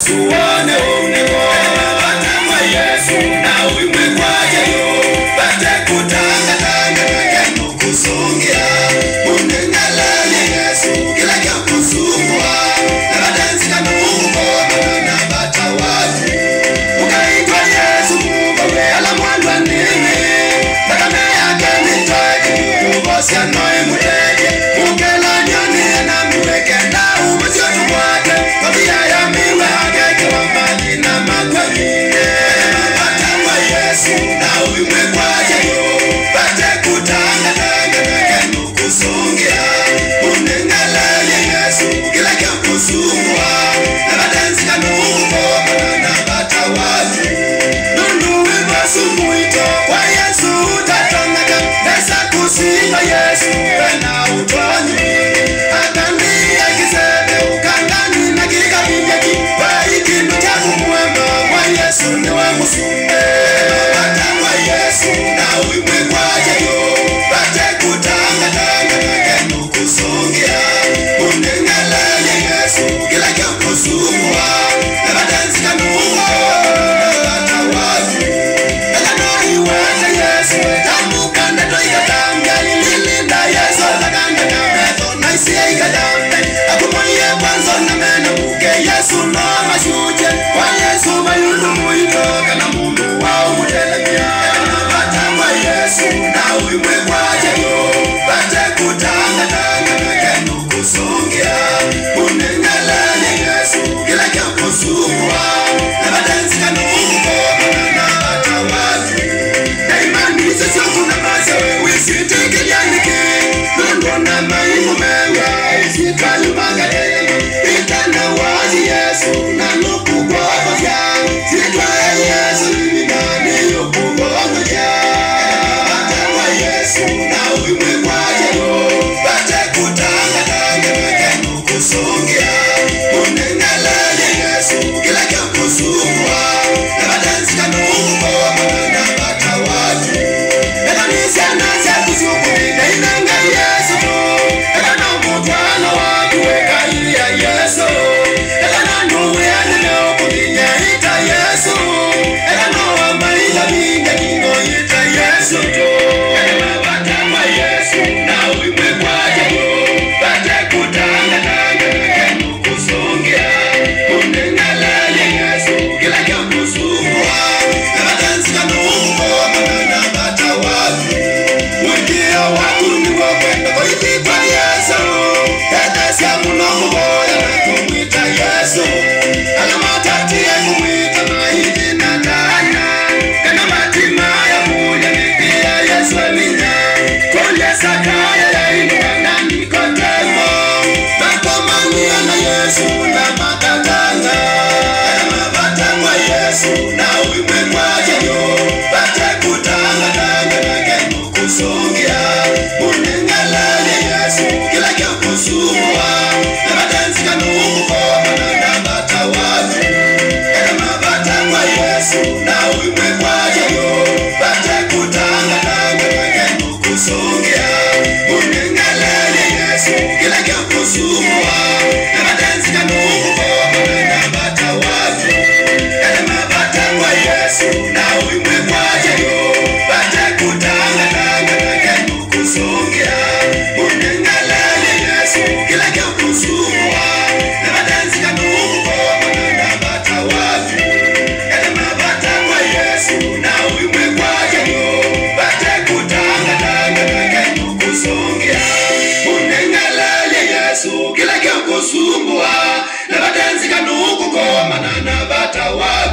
Suone uneko Batangwa Yesu na uimwe kwa jayo Bate kutanga tanga kenu kusongia Unengalali Yesu kila kia kusungwa Na batanzi kanuko na bata watu Ukaitwa Yesu mubawe ala mwandwa nini Takame yake nitaki Kubosia noe muteke Mukela nyoni na mweke na umasiotu mwake Kabia ya miwe hageke wa maji na makwamine Batangwa Yesu na uimwe kwa jayo Bate kutanga tanga kenu kusongia Unengalali Yesu kila kia kusungwa Na batanzi kanuko na bata watu Nunduwe basu muito kwa Yesu utatonga Nesa kusinga Yesu wena utonyi Akambia kisebe ukangani na kikabinjaki Waikindu chaku mwema wa Yesu ni wa musume Batangwa Yesu na uimwe kwa jayo Bate kutanga tanga kenu kusongia Unengalali Yesu kila kia kusungwa Na batanzi kanuko na bata watu Ekanoi wata Yesu tamuka neto ikatambia Lilinda Yesu lakanga na metho na isia ikatambia Akumoye kwanzo na mena uke Yesu no mashuje Kwa Yesu bayundu muito kana mundu wao mutelemia Batangwa Yesu na uimwe kwa jayo Bate kutanga tanga kenu kusongia Unengalali Yesu kila kia kusungwa Na batanzi kanuko na bata watu Na imani sisi kuna mazewe Wisitiki yaniki Nundu na maimu mewa Isikayu magadema Itana wazi Yesu na nuku kwa kofya Sitwa Yesu nani yuku kwa kofya Batangwa Yesu na uimwe kwa jayo Bate kutanga tanga kenu kusongia Unengalali Yesu kila kia kusungwa Na batanzi kanuko na bata watu Ekanisia nasi kusuku na inanga Yesu tu Ekana mutwana watu weka iya Yesu Ekana nuwe aneneo kudinya ita Yesu Ekana wamaila minga kingo ita Yesu tu Batangwa Yesu na uimwe kwa jayo Bate kutanga tanga kenu kusongia Unengalali Yesu kila kia kusungwa Na batanzi kanuko na bata watu Mwendia watu ni wakwenda kwa itikwa Yesu Etesia munomu boya na kumwita Yesu Alamatati ya kumwita mahidi na tanya Kana matima ya muja ni pia Yesu alinya Kolya sakaya ya inuwa na Nikodemo Makomania na Yesu na makatanga Batangwa Yesu na uimwe kwa jayo Bate kutanga tanga kenu kusongia Unengalali Yesu kila kia kusungwa Na batanzi kanuko na bata watu Batangwa Yesu na uimwe kwa jayo Bate kutanga tanga kenu kusongia Unengalali Yesu kila kia kusungwa Na batanzi kanuko na bata watu Batangwa Yesu na uimwe kwa jayo Bate kutanga tanga kenu kusongia Unengalali Yesu kila kia kusungwa Na batanzi kanuko na bata watu Batangwa Yesu na uimwe kwa jayo Bate kutanga tanga kenu kusongia Unengalali Yesu kila kia kusungwa Na batanzi kanuko na bata watu